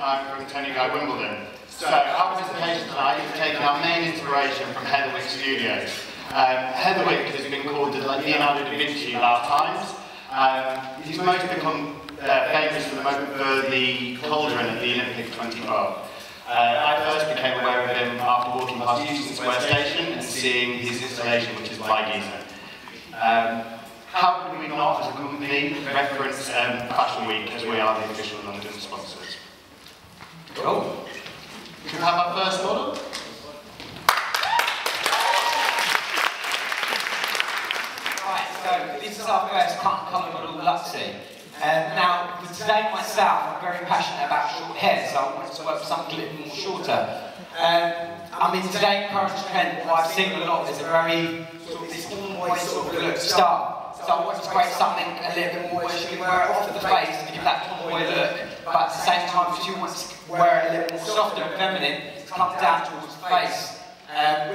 I'm from Toni&Guy So our presentation tonight is taking our main inspiration from Heatherwick Studios. Heatherwick has been called the Leonardo da Vinci of our times. He's most become famous for the cauldron at the Olympics 2012. I first became aware of him after walking past Euston Square Station and seeing his installation, which is by Giza. How can we not, as a company, reference Fashion Week as we are the official London sponsors? Cool. Can we have our first model? Right, so this is our first colour model, Luxie. Now, today myself, I'm very passionate about short hair, so I wanted to work with something a little more shorter. I mean, today, current trend, what I've seen a lot is a very sort of this tomboy sort of look style. So I wanted to create something a little bit more where she can wear it off to the face and give that tomboy look, but at the same time, if she wants to wear it a little more softer and feminine, it comes down towards the face.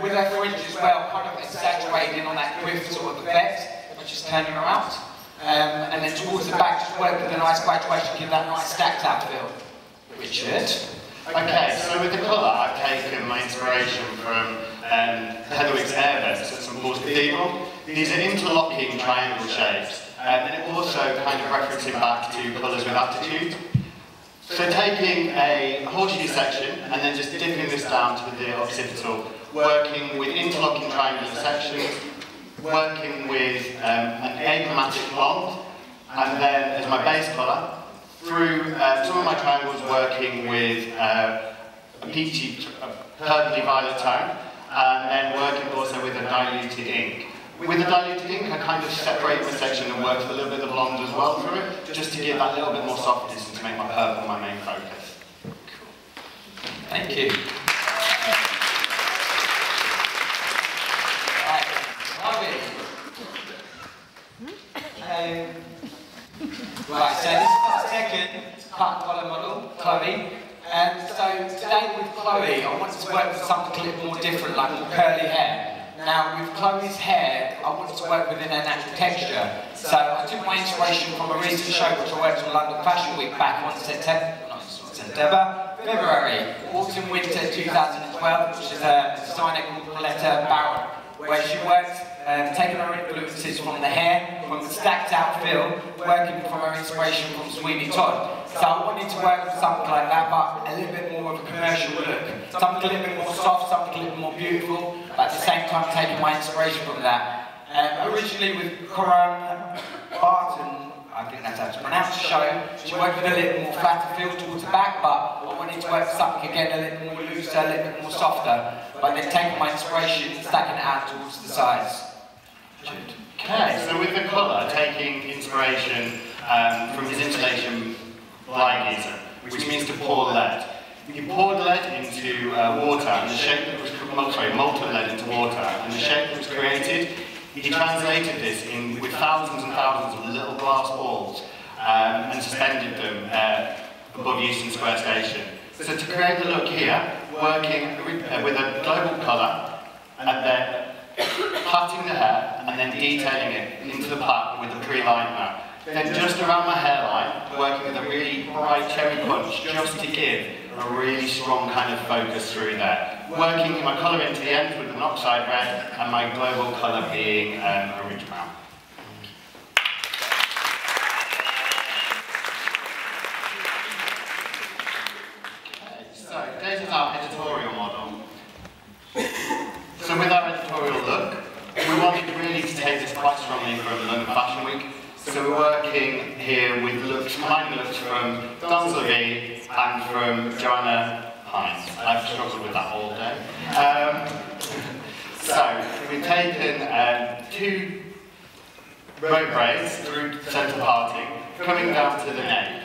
With her fringe as well, kind of exaggerating on that quiff sort of effect, which is turning her out. And then towards the back, just work with a nice graduation, give that nice stacked out feel. Richard? Okay, so with the colour, I've taken my inspiration from Heatherwick's air vests at St Paul's Cathedral. These are interlocking triangle shapes, and it also kind of referencing back to colours with attitude. So taking a horseshoe section and then just dipping this down to the occipital, working with interlocking triangular sections, working with an achromatic blonde, and then as my base colour, through some of my triangles working with a peachy, purpley violet tone, and then working also with a diluted ink. With the diluted ink, I kind of separate my section and work with a little bit of blonde as well through it, just to give that little bit more softness and to make my purple my main focus. Cool. Thank you. Right, so this is our second cut and collar model, Chloe. So today with Chloe, I wanted to work with something a little more different, like more curly hair. Now with Chloe's hair, I wanted to work within her natural texture. So I took my inspiration from a recent show which I worked on London Fashion Week back on February, autumn winter 2012, which is a designer called Pauletta Barron, where she worked taking her influences from the hair, from the stacked out feel, working from her inspiration from Sweeney Todd. So I wanted to work with something like that, but a little bit more of a commercial look. Something a little bit more soft, something a little more beautiful, but at the same time taking my inspiration from that. Originally with Corinne Barton, I think that's how to pronounce the show, she worked with a little more flatter feel towards the back, but I wanted to work with something again a little more looser, a little bit more softer, but then taking my inspiration and stacking it out towards the sides. Okay, so with the colour, taking inspiration from his installation by Giza, which means to pour lead. He poured lead into water, and the shape that was molten lead into water, and the shape that was created, he translated this in with thousands and thousands of little glass balls and suspended them above Euston Square Station. So to create the look here, working with a global colour, and then plaiting the hair and then detailing it into the part with a pre-lined map. Then just around my hairline, working with a really bright cherry punch just to give a really strong kind of focus through there. Working my colour into the end with an oxide red and my global colour being a ridge brown. So, Daisy's our editorial model. So with our editorial look, we wanted really to take this quite strongly from London Fashion Week. So we're working here with looks, combining looks from Don Levy and from Joanna Hines. I've struggled with that all day. So we've taken 2 rope braids through centre parting, coming down to the neck.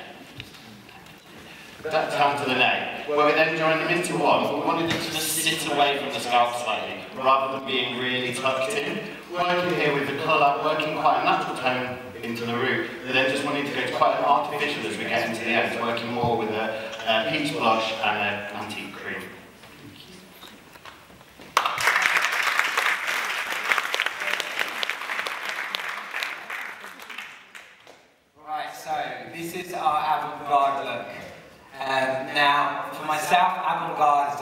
Down to the neck, where we then join them into one. We wanted them to just sit away from the scalp slightly, rather than being really tucked in. Working here with the colour, working quite a natural tone into the root. We then just wanted to go to quite an artificial as we get into the end, working more with a peach blush and an antique cream. Right, so this is our avant-garde look. Now, for myself, avant-garde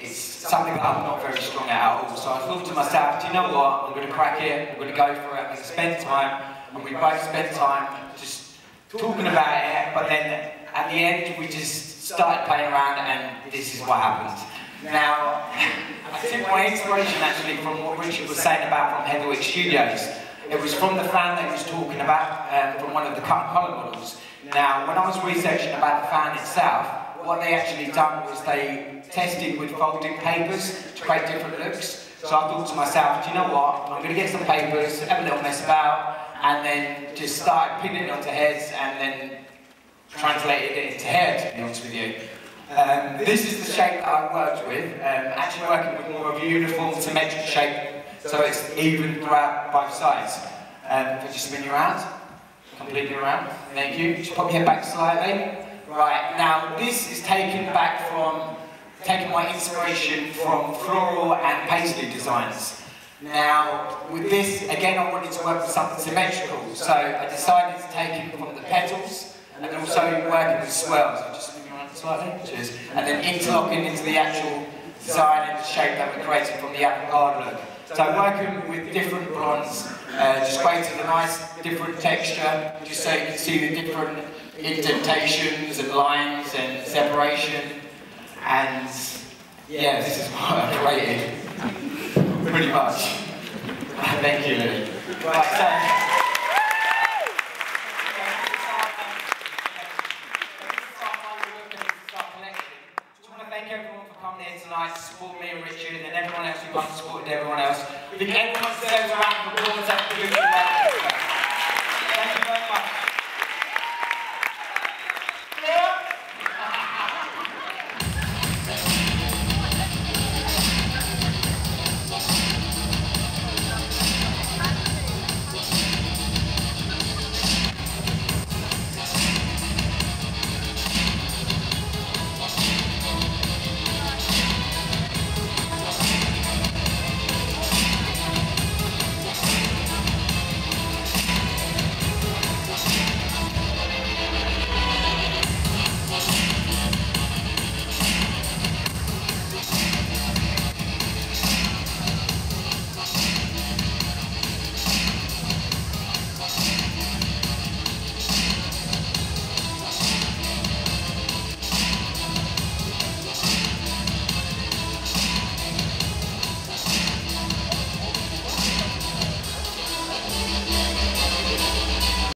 is it's something that I'm not very strong at all. So I thought to myself, do you know what? I'm going to crack it, I'm going to go for it, I'm going to spend time, and we both spent time just talking about it, but then at the end we just started playing around and this is what happened. Now, I took my inspiration actually from what Richard was saying about from Heatherwick Studios. It was from the fan that he was talking about, from one of the cut and colour models. Now, when I was researching about the fan itself, what they actually done was they tested with folding papers to create different looks. So I thought to myself, do you know what? I'm going to get some papers, have a little mess about, and then just start pinning it onto heads and then translated it into hair, to be honest with you. This is the shape that I worked with, actually working with more of a uniform, symmetric shape, so it's even throughout both sides. If I just spin you around, completely around, thank you. Just pop your head back slightly. Right, now this is taking my inspiration from floral and paisley designs. Now, with this, again, I wanted to work with something symmetrical, so I decided to take it from the petals and then also working with swirls. So just spin you around slightly, cheers. And then interlocking into the actual design and the shape that we created from the avant-garde look. So working with different blondes, just creating a nice different texture, just so you can see the different indentations and lines and separation. And yeah, this is what I created, pretty much. Thank you, Lily. Right, thank everyone for coming here tonight to support me and Richard and everyone else who supported everyone else. I think everyone deserves a round of applause.